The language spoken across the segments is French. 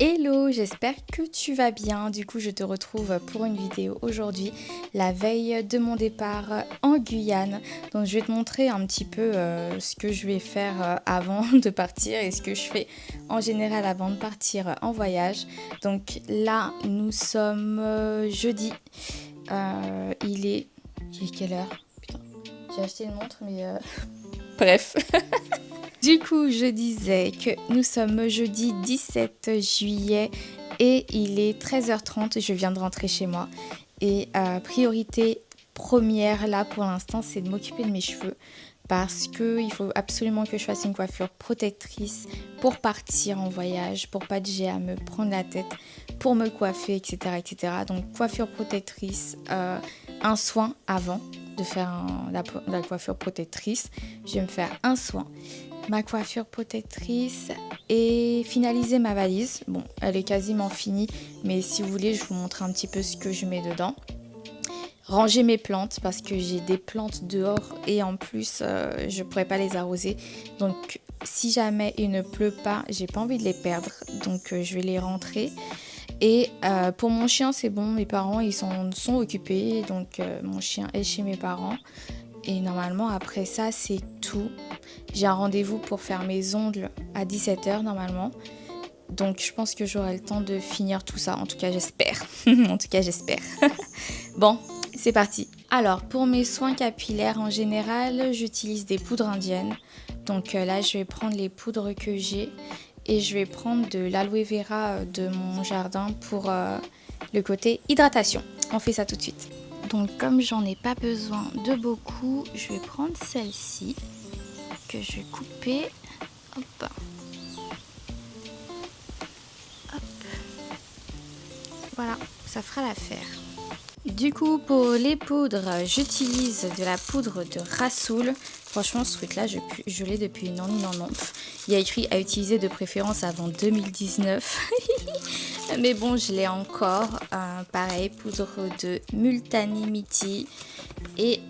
Hello, j'espère que tu vas bien. Du coup, je te retrouve pour une vidéo aujourd'hui, la veille de mon départ en Guyane. Donc, je vais te montrer un petit peu ce que je vais faire avant de partir et ce que je fais en général avant de partir en voyage. Donc là, nous sommes jeudi. Il est quelle heure? Putain, j'ai acheté une montre, mais bref. Du coup, je disais que nous sommes jeudi 17 juillet et il est 13h30. Je viens de rentrer chez moi. Et priorité première là pour l'instant, c'est de m'occuper de mes cheveux. Parce qu'il faut absolument que je fasse une coiffure protectrice pour partir en voyage, pour pas que j'ai à me prendre la tête, pour me coiffer, etc. etc. Donc coiffure protectrice, un soin avant de faire la coiffure protectrice. Je vais me faire un soin, ma coiffure protectrice et finaliser ma valise. Bon, elle est quasiment finie, mais si vous voulez, je vous montre un petit peu ce que je mets dedans. Ranger mes plantes parce que j'ai des plantes dehors et en plus, je pourrais pas les arroser. Donc, si jamais il ne pleut pas, j'ai pas envie de les perdre. Donc, je vais les rentrer. Et pour mon chien, c'est bon, mes parents, ils sont occupés. Donc, mon chien est chez mes parents. Et normalement, après ça, c'est tout. J'ai un rendez-vous pour faire mes ongles à 17h normalement. Donc, je pense que j'aurai le temps de finir tout ça. En tout cas, j'espère. En tout cas, j'espère. Bon, c'est parti. Alors, pour mes soins capillaires en général, j'utilise des poudres indiennes. Donc là, je vais prendre les poudres que j'ai. Et je vais prendre de l'aloe vera de mon jardin pour le côté hydratation. On fait ça tout de suite. Donc comme j'en ai pas besoin de beaucoup, je vais prendre celle-ci que je vais couper. Hop. Hop. Voilà, ça fera l'affaire. Du coup, pour les poudres, j'utilise de la poudre de Rassoul. Franchement, ce truc-là, je l'ai depuis non. Il y a écrit à utiliser de préférence avant 2019. Mais bon, je l'ai encore. Pareil, poudre de Multanimity et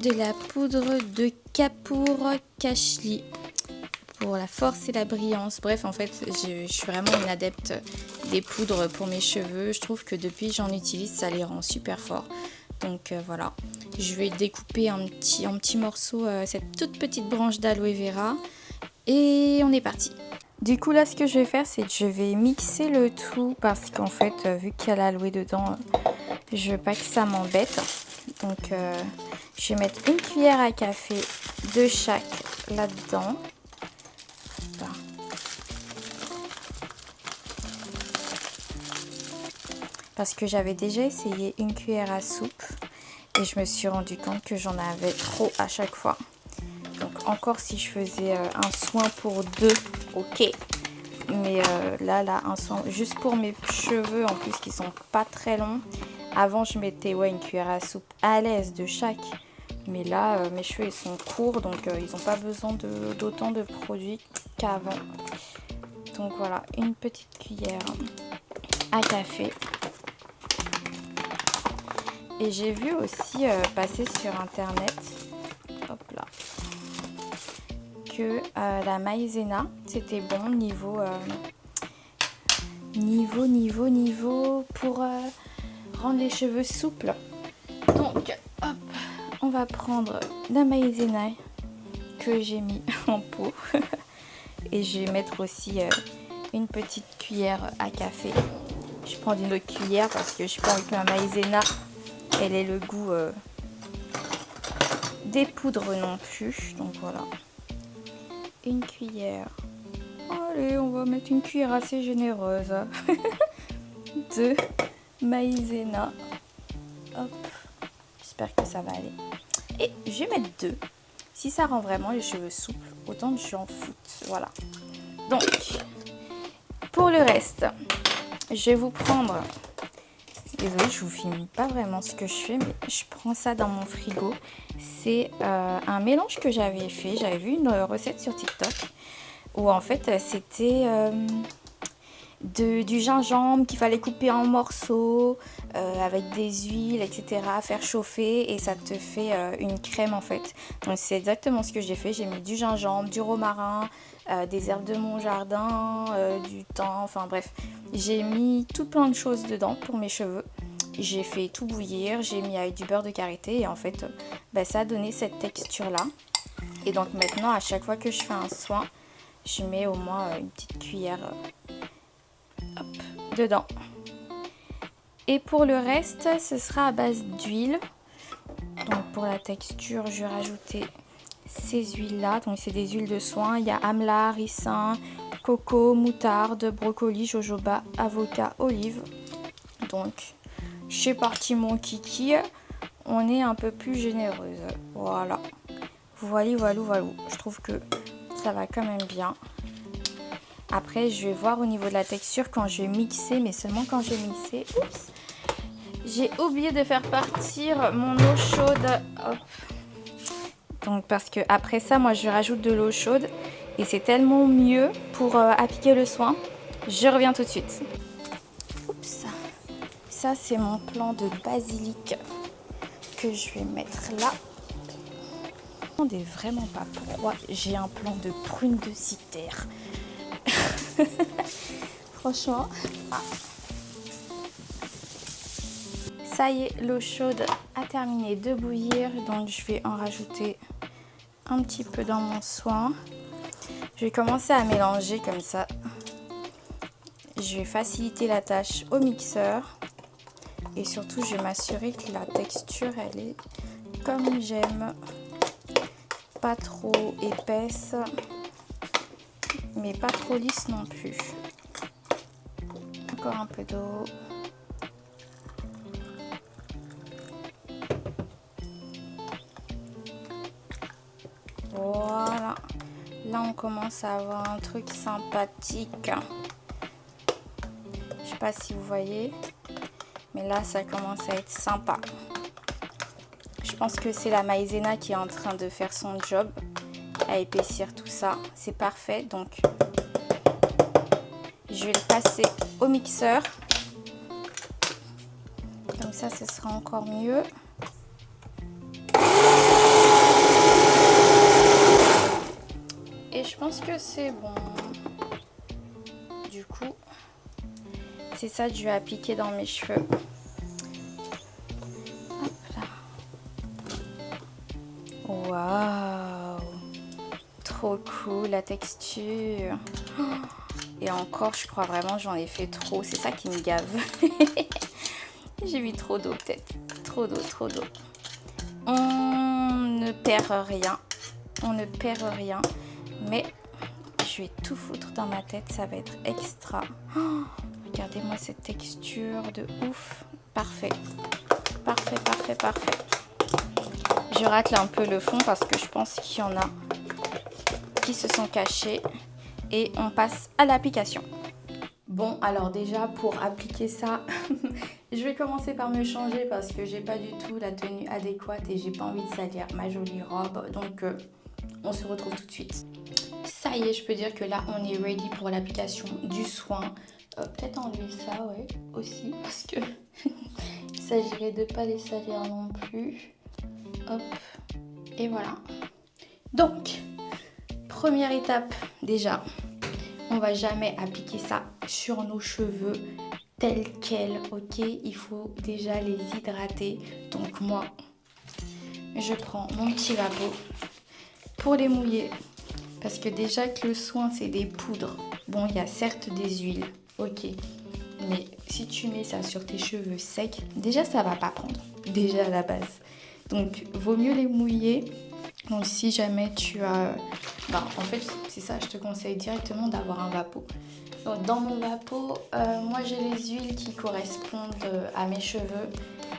de la poudre de Kapoor Kashli pour la force et la brillance. Bref, en fait, je suis vraiment une adepte des poudres pour mes cheveux. Je trouve que depuis que j'en utilise, ça les rend super forts. Donc voilà, je vais découper en petits morceaux cette toute petite branche d'aloe vera et on est parti. Du coup là, ce que je vais faire, c'est que je vais mixer le tout parce qu'en fait, vu qu'il y a l'aloe dedans, je veux pas que ça m'embête. Donc je vais mettre une cuillère à café de chaque là-dedans. Parce que j'avais déjà essayé une cuillère à soupe et je me suis rendu compte que j'en avais trop à chaque fois. Donc encore si je faisais un soin pour deux, ok. Mais là, un soin juste pour mes cheveux en plus qui sont pas très longs. Avant je mettais une cuillère à soupe à l'aise de chaque. Mais là mes cheveux ils sont courts donc ils n'ont pas besoin d'autant de produits qu'avant. Donc voilà, une petite cuillère à café. Et j'ai vu aussi passer sur internet, hop là, que la maïzena c'était bon niveau pour rendre les cheveux souples. Donc hop, on va prendre la maïzena que j'ai mis en pot et je vais mettre aussi une petite cuillère à café. Je prends une autre cuillère parce que je pense que ma maïzena elle ait le goût des poudres non plus. Donc voilà, une cuillère. Allez, on va mettre une cuillère assez généreuse de maïzena. Hop, j'espère que ça va aller. Et je vais mettre 2. Si ça rend vraiment les cheveux souples, autant que j'en foute. Voilà. Donc, pour le reste, je vais vous prendre... Désolée, je vous filme pas vraiment ce que je fais, mais je prends ça dans mon frigo. C'est un mélange que j'avais fait. J'avais vu une recette sur TikTok où en fait c'était du gingembre qu'il fallait couper en morceaux avec des huiles, etc. Faire chauffer et ça te fait une crème en fait. Donc c'est exactement ce que j'ai fait. J'ai mis du gingembre, du romarin, des herbes de mon jardin, du thym, enfin bref. J'ai mis tout plein de choses dedans pour mes cheveux. J'ai fait tout bouillir, j'ai mis avec du beurre de karité et en fait ça a donné cette texture là. Et donc maintenant à chaque fois que je fais un soin, je mets au moins une petite cuillère dedans. Et pour le reste, ce sera à base d'huile. Donc pour la texture, je vais rajouter ces huiles là. Donc c'est des huiles de soin. Il y a amla, ricin, coco, moutarde, brocoli, jojoba, avocat, olive. Donc c'est parti mon kiki. On est un peu plus généreuse. Voilà. Voilà. Je trouve que ça va quand même bien. Après, je vais voir au niveau de la texture quand je vais mixer, mais seulement quand je vais mixer. Oups, j'ai oublié de faire partir mon eau chaude. Hop. Donc, parce que après ça, moi, je rajoute de l'eau chaude et c'est tellement mieux pour appliquer le soin. Je reviens tout de suite. Oups. Ça, c'est mon plant de basilic que je vais mettre là. On n'est vraiment pas pourquoi j'ai un plant de prune de citerre. Franchement. Ah. Ça y est, l'eau chaude a terminé de bouillir. Donc je vais en rajouter un petit peu dans mon soin. Je vais commencer à mélanger comme ça. Je vais faciliter la tâche au mixeur. Et surtout, je vais m'assurer que la texture, elle est comme j'aime. Pas trop épaisse, mais pas trop lisse non plus. Encore un peu d'eau. Voilà. Là, on commence à avoir un truc sympathique. Je sais pas si vous voyez, mais là, ça commence à être sympa. Je pense que c'est la maïzena qui est en train de faire son job, à épaissir tout ça. C'est parfait, donc je vais le passer au mixeur. Comme ça, ce sera encore mieux. Et je pense que c'est bon. Du coup, c'est ça que je vais appliquer dans mes cheveux. Waouh, trop cool la texture. Et encore, je crois vraiment j'en ai fait trop. C'est ça qui me gave. J'ai mis trop d'eau peut-être. Trop d'eau. On ne perd rien. On ne perd rien. Mais je vais tout foutre dans ma tête. Ça va être extra. Oh, regardez-moi cette texture de ouf. Parfait. Parfait. Je racle un peu le fond parce que je pense qu'il y en a qui se sont cachés. Et on passe à l'application. Bon, alors déjà pour appliquer ça, je vais commencer par me changer parce que j'ai pas du tout la tenue adéquate et j'ai pas envie de salir ma jolie robe. Donc on se retrouve tout de suite. Ça y est, je peux dire que là on est ready pour l'application du soin. Peut-être enlever ça, ouais, aussi, parce que il s'agirait de pas les salir non plus. Hop, et voilà. Donc, première étape, déjà, on va jamais appliquer ça sur nos cheveux tels quels, ok? Il faut déjà les hydrater. Donc moi, je prends mon petit lavabo pour les mouiller. Parce que déjà que le soin, c'est des poudres. Bon, il y a certes des huiles, ok. Mais si tu mets ça sur tes cheveux secs, déjà ça va pas prendre. Déjà à la base. Donc, vaut mieux les mouiller. Donc, si jamais tu as... en fait, c'est ça, je te conseille directement d'avoir un vapeau. Donc, dans mon vapeau, moi, j'ai les huiles qui correspondent à mes cheveux.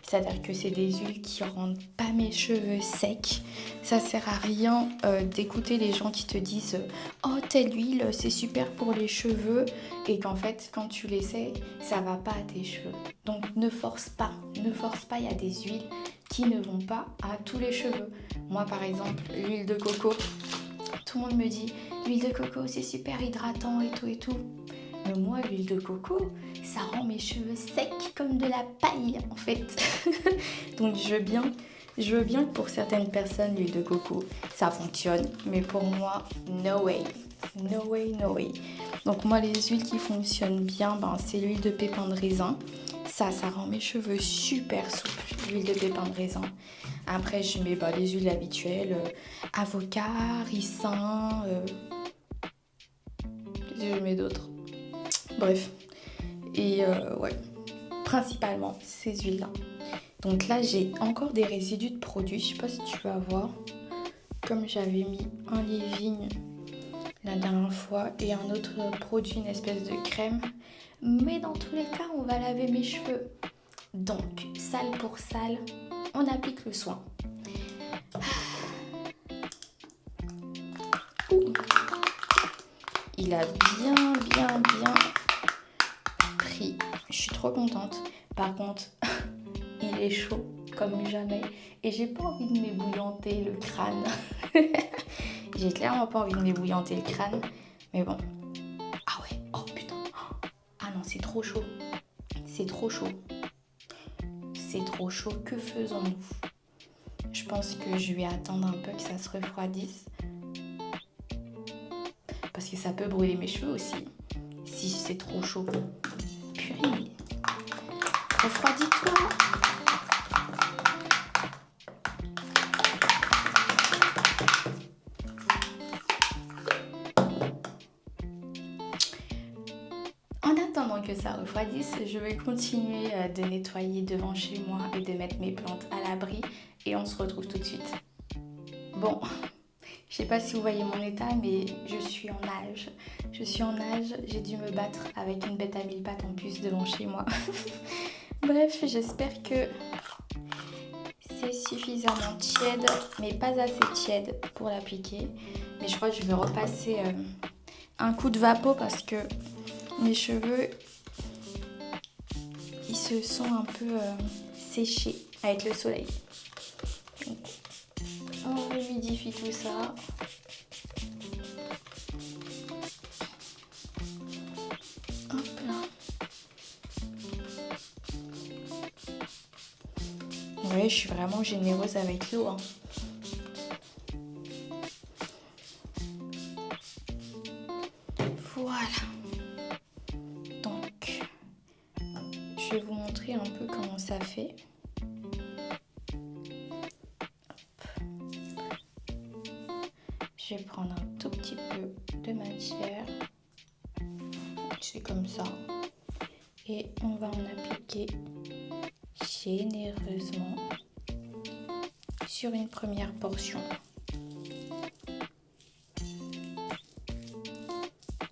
C'est-à-dire que c'est des huiles qui rendent pas mes cheveux secs. Ça sert à rien d'écouter les gens qui te disent « Oh, telle huile, c'est super pour les cheveux. » Et qu'en fait, quand tu l'essaies, ça va pas à tes cheveux. Donc, ne force pas. Ne force pas, il y a des huiles qui ne vont pas à tous les cheveux. Moi, par exemple, l'huile de coco. Tout le monde me dit « L'huile de coco, c'est super hydratant et tout et tout. » Mais moi, l'huile de coco, ça rend mes cheveux secs comme de la paille en fait. Donc je veux bien que pour certaines personnes, l'huile de coco, ça fonctionne. Mais pour moi, no way. No way, no way. Donc moi, les huiles qui fonctionnent bien, c'est l'huile de pépin de raisin. Ça rend mes cheveux super souples, l'huile de pépin de raisin. Après, je mets les huiles habituelles, avocat, ricin, qu'est-ce que je mets d'autres? Bref. Et ouais, principalement ces huiles-là. Donc là, j'ai encore des résidus de produits. Je sais pas si tu vas voir. Comme j'avais mis un leave-in la dernière fois et un autre produit, une espèce de crème. Mais dans tous les cas, on va laver mes cheveux. Donc, sale pour sale, on applique le soin. Ouh. Il a bien pris. Je suis trop contente. Par contre, il est chaud comme jamais. Et j'ai pas envie de m'ébouillanter le crâne. J'ai clairement pas envie de m'ébouillanter le crâne. Mais bon. Ah ouais, oh putain. Ah non, c'est trop chaud. C'est trop chaud. C'est trop chaud. Que faisons-nous? Je pense que je vais attendre un peu que ça se refroidisse. Parce que ça peut brûler mes cheveux aussi. Si c'est trop chaud. Purée. Refroidis-toi. En attendant que ça refroidisse, je vais continuer de nettoyer devant chez moi et de mettre mes plantes à l'abri. Et on se retrouve tout de suite. Bon, je sais pas si vous voyez mon état, mais je suis en nage. Je suis en nage, j'ai dû me battre avec une bête à 1000 pattes en plus devant chez moi. Bref, j'espère que c'est suffisamment tiède, mais pas assez tiède pour l'appliquer. Mais je crois que je vais repasser un coup de vapeau parce que mes cheveux, ils se sont un peu séchés avec le soleil. Donc, on humidifie tout ça. Hop là. Ouais, je suis vraiment généreuse avec l'eau. Voilà. Donc, je vais vous montrer un peu comment ça fait. Je vais prendre un tout petit peu de matière. C'est comme ça. Et on va en appliquer généreusement sur une première portion.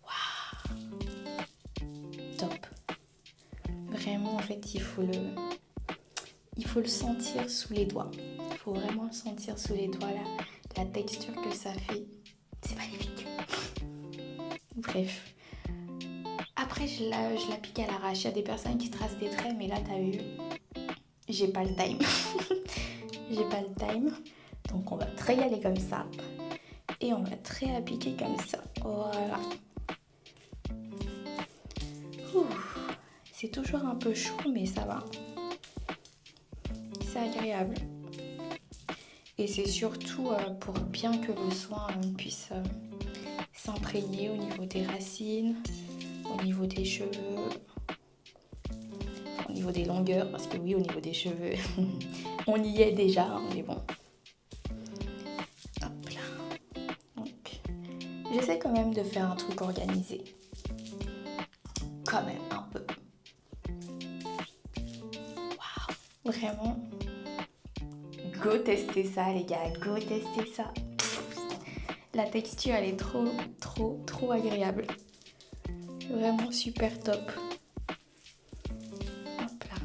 Waouh! Top. Vraiment, en fait, il faut le sentir sous les doigts. Il faut vraiment le sentir sous les doigts, la texture que ça fait. C'est magnifique. Bref. Après, je l'applique à l'arrache. Il y a des personnes qui tracent des traits, mais là, t'as vu, j'ai pas le time. J'ai pas le time. Donc, on va très y aller comme ça. Et on va très appliquer comme ça. Voilà. C'est toujours un peu chaud, mais ça va. C'est agréable. Et c'est surtout pour bien que le soin puisse s'imprégner au niveau des racines, au niveau des cheveux, au niveau des longueurs, parce que oui, au niveau des cheveux, on y est déjà, mais bon. Hop là. Donc, j'essaie quand même de faire un truc organisé. Quand même, un peu. Waouh, vraiment. Go tester ça, les gars, go tester ça. La texture, elle est trop agréable. Vraiment super top. Hop là.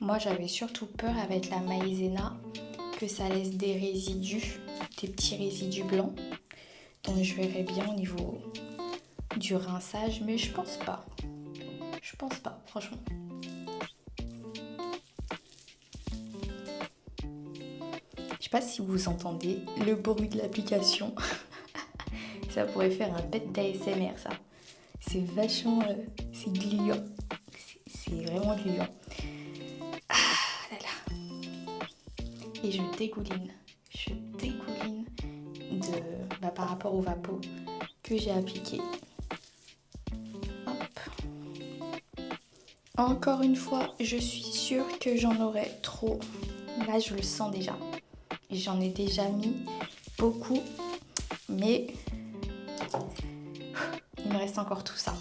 Moi, j'avais surtout peur avec la maïzena que ça laisse des résidus, des petits résidus blancs. Donc, je verrai bien au niveau du rinçage, mais je pense pas. Je pense pas, franchement. Je sais pas si vous entendez le bruit de l'application. Ça pourrait faire un bête d'ASMR ça. C'est vachement... c'est gluant. C'est vraiment gluant. Ah là là. Et je dégouline. Je dégouline par rapport au Vapo que j'ai appliqué. Hop. Encore une fois, je suis sûre que j'en aurai trop. Là, je le sens déjà. J'en ai déjà mis beaucoup. Mais il me reste encore tout ça.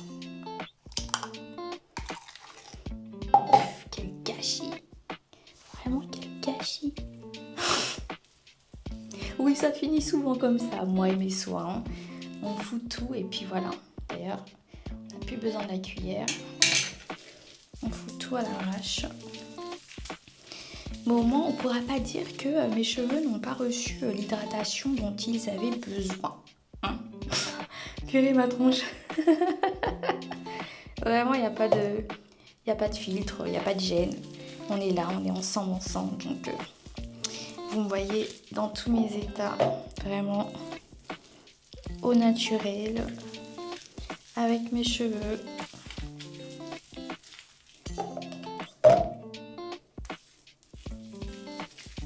Quel gâchis. Vraiment, quel gâchis. Oui, ça finit souvent comme ça, moi et mes soins. On fout tout et puis voilà. D'ailleurs, on n'a plus besoin de la cuillère. On fout tout à l'arrache. Mais au moins, on ne pourra pas dire que mes cheveux n'ont pas reçu l'hydratation dont ils avaient besoin. Hein? Purée ma tronche. Vraiment, il n'y a pas de filtre, il n'y a pas de gêne. On est là, on est ensemble. Donc, vous me voyez dans tous mes états, vraiment au naturel, avec mes cheveux.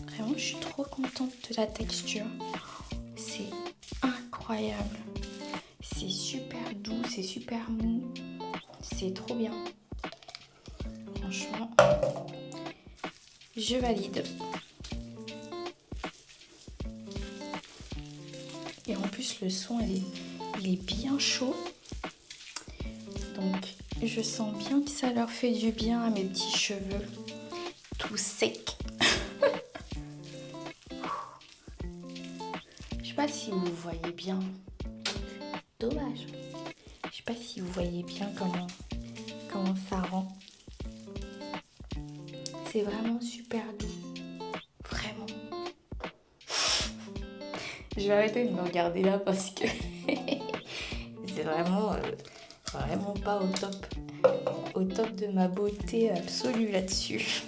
Vraiment, je suis trop contente de la texture. C'est incroyable. C'est super doux, c'est super mou. C'est trop bien. Franchement, je valide. Et en plus, le son, il est bien chaud. Donc, je sens bien que ça leur fait du bien à mes petits cheveux tout secs. Je sais pas si vous voyez bien. Dommage. Je sais pas si vous voyez bien comment ça rend. C'est vraiment super doux. Vraiment. Je vais arrêter de me regarder là parce que c'est vraiment pas au top de ma beauté absolue là-dessus.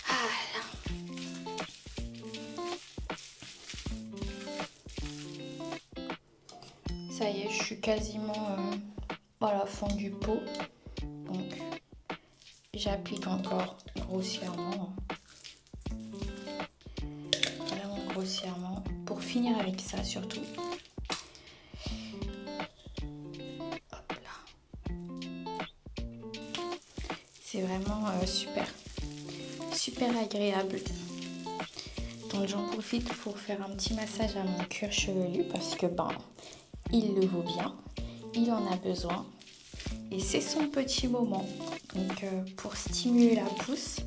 Ah là. Ça y est, je suis quasiment à la fin du pot. Donc, j'applique encore grossièrement. Vraiment grossièrement. Pour finir avec ça surtout. Hop là. C'est vraiment super. Super agréable. Donc j'en profite pour faire un petit massage à mon cuir chevelu parce que il le vaut bien. Il en a besoin. Et c'est son petit moment. Donc pour stimuler la pousse.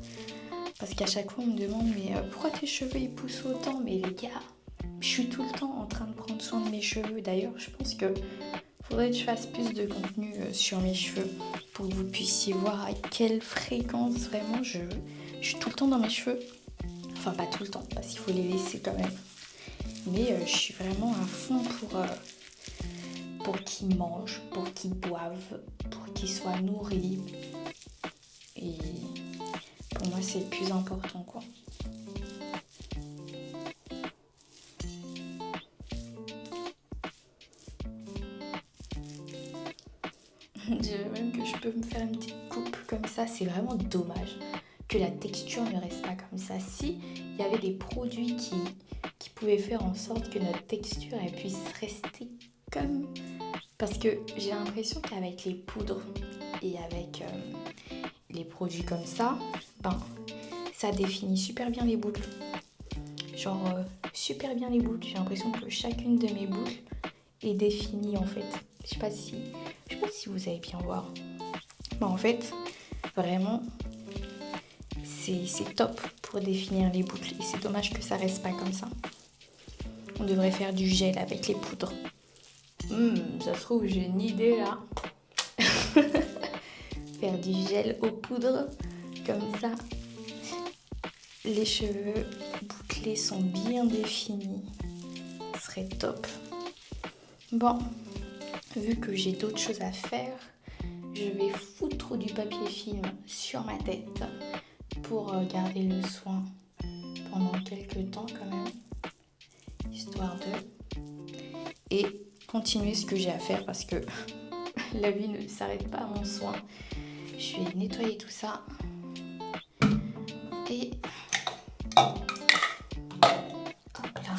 Parce qu'à chaque fois on me demande mais pourquoi tes cheveux ils poussent autant? Mais les gars, je suis tout le temps en train de prendre soin de mes cheveux. D'ailleurs je pense que faudrait que je fasse plus de contenu sur mes cheveux pour que vous puissiez voir à quelle fréquence vraiment je suis tout le temps dans mes cheveux. Enfin pas tout le temps parce qu'il faut les laisser quand même. Mais je suis vraiment à fond pour qu'ils mangent, pour qu'ils boivent, pour qu'ils soient nourris. Et pour moi, c'est le plus important, quoi. Je dirais même que je peux me faire une petite coupe comme ça. C'est vraiment dommage que la texture ne reste pas comme ça. Si il y avait des produits qui pouvaient faire en sorte que notre texture elle puisse rester comme... Parce que j'ai l'impression qu'avec les poudres et avec les produits comme ça, ça définit super bien les boucles. Genre super bien les boucles. J'ai l'impression que chacune de mes boucles est définie en fait. Je sais pas si vous allez bien voir. En fait, vraiment, c'est top pour définir les boucles. Et c'est dommage que ça reste pas comme ça. On devrait faire du gel avec les poudres. Ça se trouve, j'ai une idée là. Faire du gel aux poudres, comme ça. Les cheveux bouclés sont bien définis. Ce serait top. Bon, vu que j'ai d'autres choses à faire, je vais foutre du papier film sur ma tête pour garder le soin pendant quelques temps quand même, histoire de... Et continuer ce que j'ai à faire parce que la vie ne s'arrête pas à mon soin. Je vais nettoyer tout ça. Et... hop là.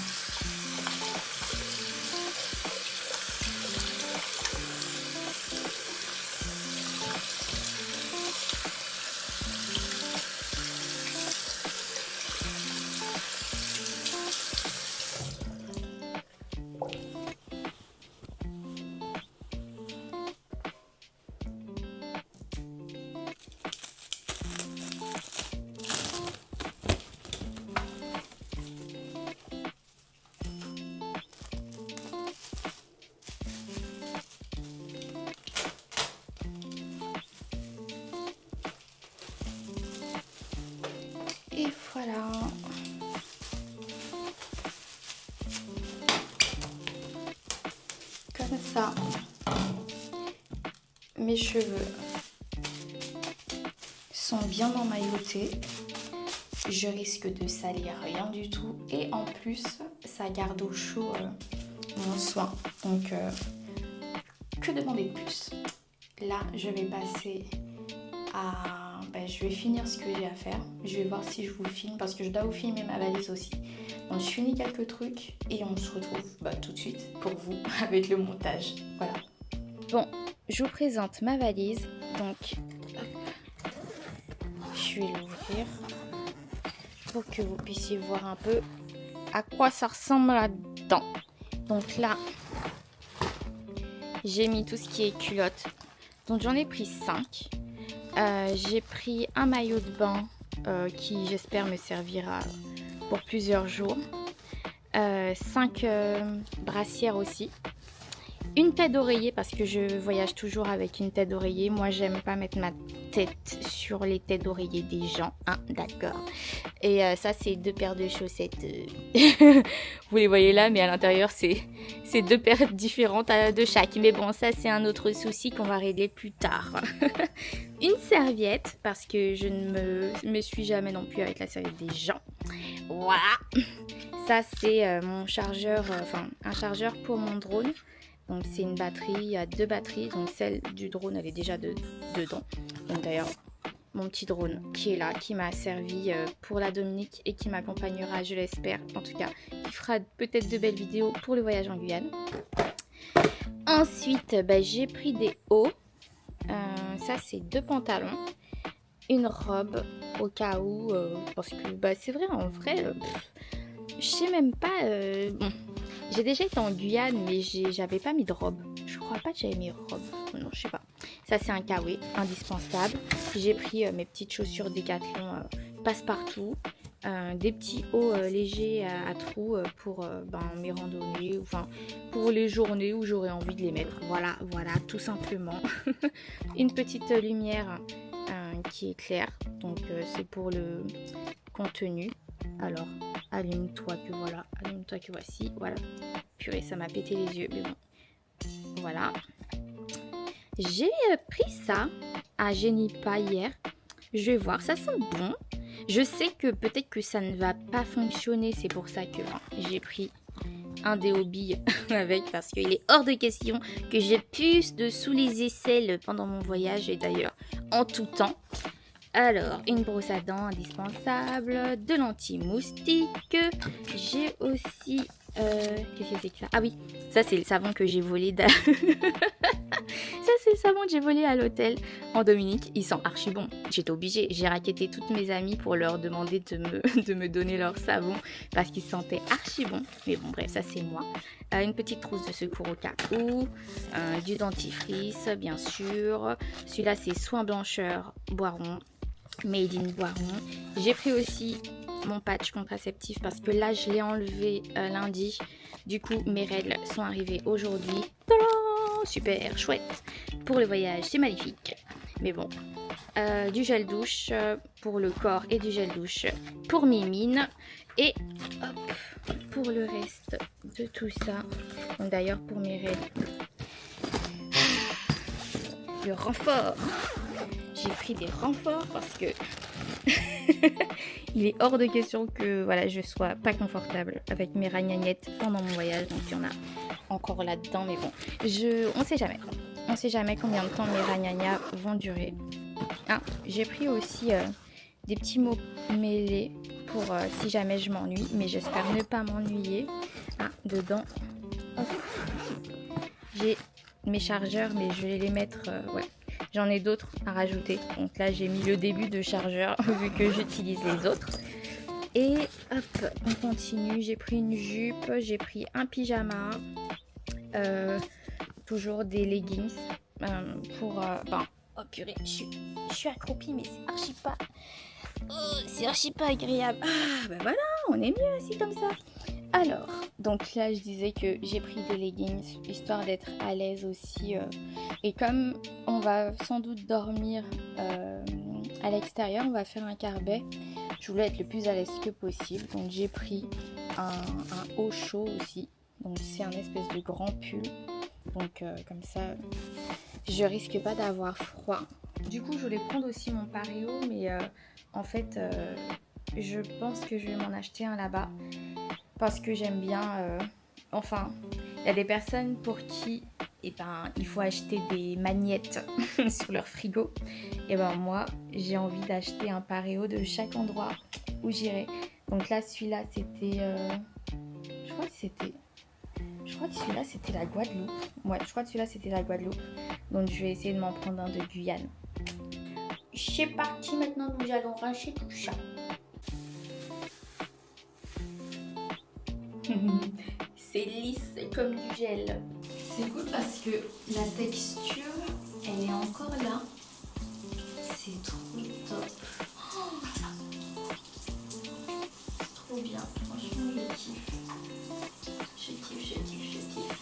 Et voilà. Comme ça, mes cheveux sont bien emmaillotés. Je risque de salir rien du tout. Et en plus, ça garde au chaud mon soin. Donc, que demander de plus? Là, je vais passer à... je vais finir ce que j'ai à faire. Je vais voir si je vous filme parce que je dois vous filmer ma valise aussi. Donc je finis quelques trucs et on se retrouve tout de suite pour vous avec le montage. Voilà. Bon, je vous présente ma valise. Donc, hop, je vais l'ouvrir pour que vous puissiez voir un peu à quoi ça ressemble là-dedans. Donc là, j'ai mis tout ce qui est culotte. Donc j'en ai pris 5. J'ai pris un maillot de bain qui j'espère me servira pour plusieurs jours. 5 brassières aussi. Une tête d'oreiller parce que je voyage toujours avec une tête d'oreiller. Moi j'aime pas mettre ma tête sur les têtes d'oreiller des gens, hein, d'accord. Et ça c'est 2 paires de chaussettes. Vous les voyez là, mais à l'intérieur c'est 2 paires différentes de chaque. Mais bon, ça c'est un autre souci qu'on va régler plus tard. Une serviette parce que je ne me suis jamais non plus avec la serviette des gens. Voilà. Ça c'est mon chargeur, un chargeur pour mon drone. Donc c'est une batterie, il y a 2 batteries, donc celle du drone elle est déjà dedans. Donc d'ailleurs mon petit drone qui est là, qui m'a servi pour la Dominique et qui m'accompagnera, je l'espère, en tout cas, qui fera peut-être de belles vidéos pour le voyage en Guyane. Ensuite j'ai pris des hauts, ça c'est 2 pantalons, une robe au cas où, parce que c'est vrai en vrai, je sais même pas, bon. J'ai déjà été en Guyane, mais j'avais pas mis de robe. Je crois pas que j'avais mis de robe. Non, je sais pas. Ça, c'est un kawaii indispensable. J'ai pris mes petites chaussures Décathlon passe-partout. Des petits hauts légers à trous pour mes randonnées. Enfin, pour les journées où j'aurais envie de les mettre. Voilà, tout simplement. Une petite lumière qui est claire. Donc, c'est pour le contenu. Alors, allume-toi que voici, voilà. Purée, ça m'a pété les yeux, mais bon. Voilà. J'ai pris ça à Genipa hier. Je vais voir, ça sent bon. Je sais que peut-être que ça ne va pas fonctionner, c'est pour ça que j'ai pris un déo billes avec, parce qu'il est hors de question que j'ai puce de sous les aisselles pendant mon voyage, et d'ailleurs en tout temps. Alors, une brosse à dents indispensable, de l'anti-moustique. J'ai aussi... qu'est-ce que c'est que ça? Ah oui, ça c'est le savon que j'ai volé. Ça c'est le savon que j'ai volé à l'hôtel en Dominique. Il sent archi bon. J'étais obligée. J'ai racketté toutes mes amies pour leur demander de me donner leur savon parce qu'ils sentaient archi bon. Mais bon, bref, ça c'est moi. Une petite trousse de secours au cas où. Du dentifrice, bien sûr. Celui-là c'est soin blancheur Boiron. Made in Boiron. J'ai pris aussi mon patch contraceptif parce que là je l'ai enlevé lundi. Du coup mes règles sont arrivées aujourd'hui. Super chouette pour le voyage, c'est magnifique. Mais bon, du gel douche pour le corps et du gel douche pour Mimine. Et hop, pour le reste de tout ça. Donc d'ailleurs pour mes règles, le renfort. J'ai pris des renforts parce que Il est hors de question que voilà, je sois pas confortable avec mes ragnagnettes pendant mon voyage. Donc il y en a encore là-dedans, mais bon, on sait jamais. On sait jamais combien de temps mes ragnagnas vont durer. Ah, j'ai pris aussi des petits mots mêlés pour si jamais je m'ennuie, mais j'espère ne pas m'ennuyer. Ah, dedans, hop, j'ai mes chargeurs, mais je vais les mettre, ouais. J'en ai d'autres à rajouter. Donc là, j'ai mis le début de chargeur vu que j'utilise les autres. Et hop, on continue. J'ai pris une jupe, j'ai pris un pyjama, toujours des leggings pour... oh purée, je suis accroupie, mais c'est archi pas agréable. Ah, bah voilà, on est mieux assis comme ça. Alors, donc là, je disais que j'ai pris des leggings, histoire d'être à l'aise aussi. Et comme on va sans doute dormir à l'extérieur, on va faire un quart-baie. Je voulais être le plus à l'aise que possible. Donc j'ai pris un haut chaud aussi. Donc c'est un espèce de grand pull. Donc comme ça, je risque pas d'avoir froid. Du coup, je voulais prendre aussi mon pareo, mais en fait, je pense que je vais m'en acheter un là-bas. Parce que j'aime bien... enfin, il y a des personnes pour qui il faut acheter des magnettes sur leur frigo. Et moi, j'ai envie d'acheter un pareo de chaque endroit où j'irai. Donc là, celui-là, c'était... je crois que celui-là, c'était la Guadeloupe. Ouais, je crois que celui-là, c'était la Guadeloupe. Donc je vais essayer de m'en prendre un de Guyane. C'est parti maintenant, nous allons ranger tout ça. C'est lisse comme du gel. C'est cool parce que la texture, elle est encore là. C'est trop top. Oh, trop bien. Franchement, je kiffe. Je kiffe.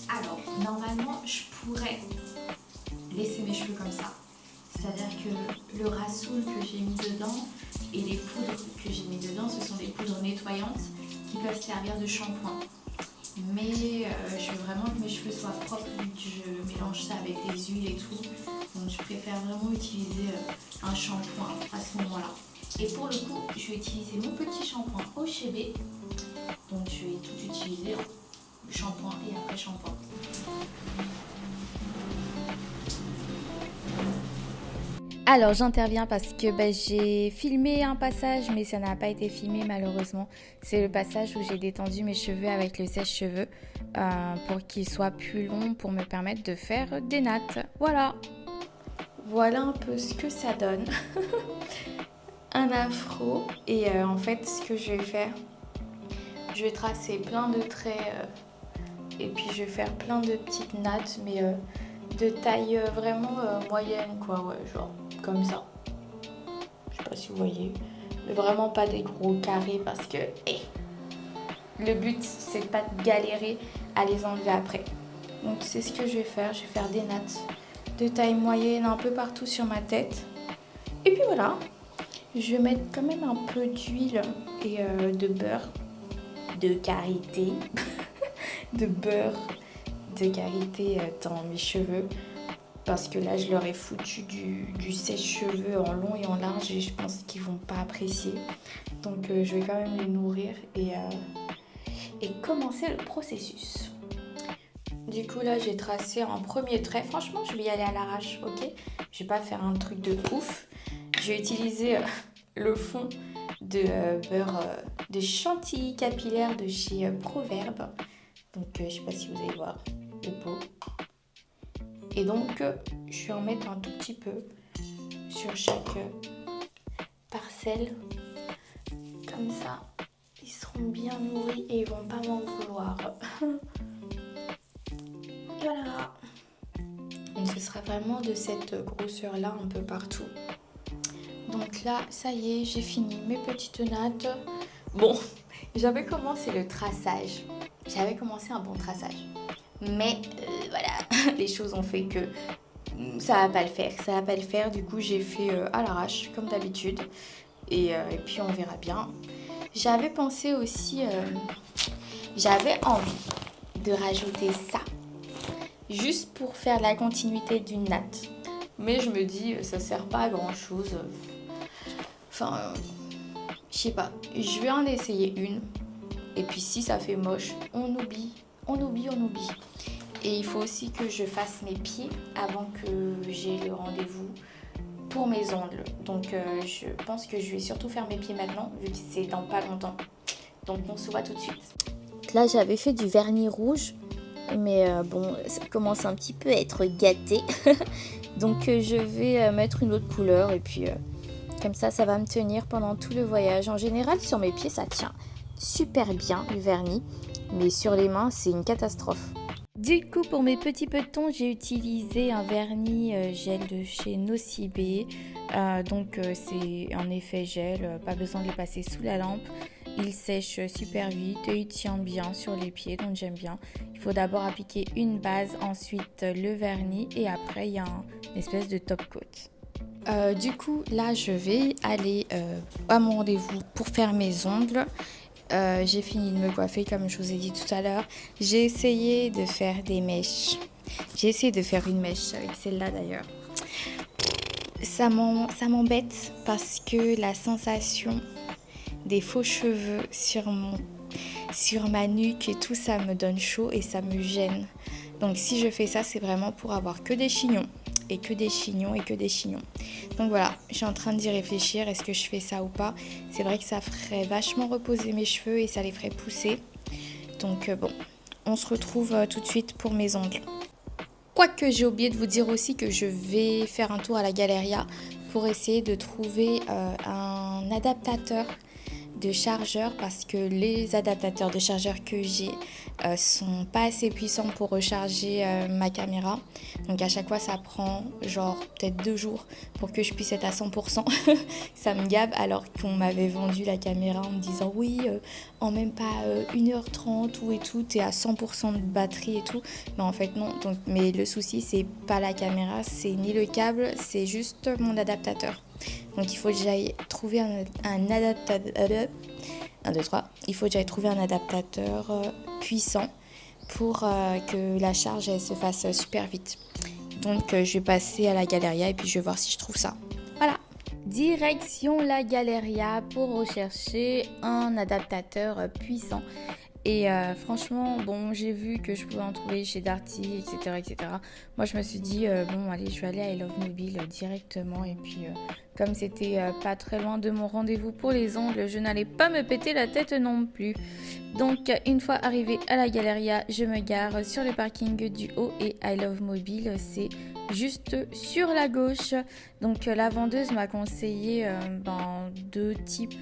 Alors, normalement, je pourrais laisser mes cheveux comme ça. C'est-à-dire que le rassoul que j'ai mis dedans et les poudres que j'ai mis dedans, ce sont des poudres nettoyantes qui peuvent servir de shampoing. Mais je veux vraiment que mes cheveux soient propres vu que je mélange ça avec des huiles et tout. Donc je préfère vraiment utiliser un shampoing à ce moment-là. Et pour le coup, je vais utiliser mon petit shampoing au chébé. Donc je vais tout utiliser, shampoing et après shampoing. Alors j'interviens parce que j'ai filmé un passage mais ça n'a pas été filmé malheureusement. C'est le passage où j'ai détendu mes cheveux avec le sèche-cheveux pour qu'ils soient plus longs pour me permettre de faire des nattes. Voilà. Voilà un peu ce que ça donne. Un afro et en fait ce que je vais faire, je vais tracer plein de traits et puis je vais faire plein de petites nattes mais de taille vraiment moyenne quoi, ouais, genre comme ça. Je sais pas si vous voyez, mais vraiment pas des gros carrés parce que le but c'est pas de galérer à les enlever après. Donc c'est ce que je vais faire des nattes de taille moyenne un peu partout sur ma tête. Et puis voilà, je vais mettre quand même un peu d'huile et de beurre de karité, de beurre de karité dans mes cheveux. Parce que là, je leur ai foutu du sèche-cheveux en long et en large et je pense qu'ils vont pas apprécier. Donc, je vais quand même les nourrir et commencer le processus. Du coup, là, j'ai tracé un premier trait. Franchement, je vais y aller à l'arrache, ok? Je vais pas faire un truc de ouf. Je vais utiliser le fond de beurre de chantilly capillaire de chez Proverbe. Donc, je sais pas si vous allez voir le pot. Et donc, je vais en mettre un tout petit peu sur chaque parcelle. Comme ça, ils seront bien nourris et ils vont pas m'en vouloir. Voilà. Donc, ce sera vraiment de cette grosseur-là un peu partout. Donc là, ça y est, j'ai fini mes petites nattes. Bon, j'avais commencé le traçage. J'avais commencé un bon traçage. Mais voilà, les choses ont fait que ça va pas le faire. Du coup, j'ai fait à l'arrache, comme d'habitude. Et puis, on verra bien. J'avais pensé aussi... j'avais envie de rajouter ça. juste pour faire la continuité d'une natte. Mais je me dis, ça sert pas à grand chose. Enfin, je sais pas. Je vais en essayer une. Et puis si ça fait moche, on oublie. On oublie. Et il faut aussi que je fasse mes pieds avant que j'ai le rendez-vous pour mes ongles. Donc je pense que je vais surtout faire mes pieds maintenant, vu que c'est dans pas longtemps. Donc on se voit tout de suite. Là, j'avais fait du vernis rouge, mais bon, ça commence un petit peu à être gâté. Donc je vais mettre une autre couleur et puis comme ça va me tenir pendant tout le voyage. En général, sur mes pieds, ça tient super bien le vernis, mais sur les mains, c'est une catastrophe. Du coup, pour mes petits petons, j'ai utilisé un vernis gel de chez Nocibé. Donc c'est en effet gel, pas besoin de le passer sous la lampe. Il sèche super vite et il tient bien sur les pieds, donc j'aime bien. Il faut d'abord appliquer une base, ensuite le vernis et après il y a une espèce de top coat. Du coup, là je vais aller à mon rendez-vous pour faire mes ongles. J'ai fini de me coiffer comme je vous ai dit tout à l'heure. J'ai essayé de faire des mèches. J'ai essayé de faire une mèche avec celle-là d'ailleurs. Ça m'embête parce que la sensation des faux cheveux sur ma nuque et tout, ça me donne chaud et ça me gêne. Donc si je fais ça, c'est vraiment pour avoir que des chignons. Et que des chignons. Donc voilà, je suis en train d'y réfléchir, est-ce que je fais ça ou pas. C'est vrai que ça ferait vachement reposer mes cheveux et ça les ferait pousser. Donc bon, on se retrouve tout de suite pour mes ongles. Quoique j'ai oublié de vous dire aussi que je vais faire un tour à la Galeria pour essayer de trouver un adaptateur de chargeur, parce que les adaptateurs de chargeur que j'ai sont pas assez puissants pour recharger ma caméra. Donc à chaque fois ça prend genre peut-être 2 jours pour que je puisse être à 100%. Ça me gave, alors qu'on m'avait vendu la caméra en me disant oui, en même pas 1h30 ou et tout, t'es à 100% de batterie et tout. Mais en fait non. Donc, mais le souci c'est pas la caméra, c'est ni le câble, c'est juste mon adaptateur. Donc il faut que j'aille trouver un adaptateur. 1, 2, 3. Il faut que j'aille trouver un adaptateur puissant pour que la charge elle se fasse super vite. Donc je vais passer à la Galeria et puis je vais voir si je trouve ça. Voilà. Direction la Galeria pour rechercher un adaptateur puissant. Et franchement, bon, j'ai vu que je pouvais en trouver chez Darty, etc. Moi, je me suis dit, bon, allez, je vais aller à I Love Mobile directement. Et puis, comme c'était pas très loin de mon rendez-vous pour les ongles, je n'allais pas me péter la tête non plus. Donc, une fois arrivée à la Galeria, je me gare sur le parking du haut et I Love Mobile, c'est juste sur la gauche. Donc, la vendeuse m'a conseillé 2 types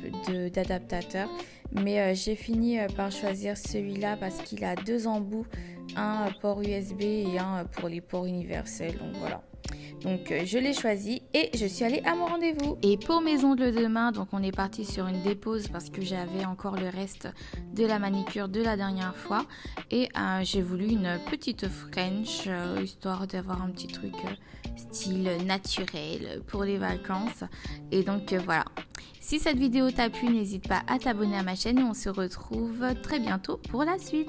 d'adaptateurs. Mais j'ai fini par choisir celui-là parce qu'il a 2 embouts, un port USB et un pour les ports universels. Donc voilà. Donc je l'ai choisi et je suis allée à mon rendez-vous. Et pour mes ongles de main, donc on est parti sur une dépose parce que j'avais encore le reste de la manicure de la dernière fois. Et j'ai voulu une petite French, histoire d'avoir un petit truc style naturel pour les vacances. Et donc voilà. Si cette vidéo t'a plu, n'hésite pas à t'abonner à ma chaîne et on se retrouve très bientôt pour la suite.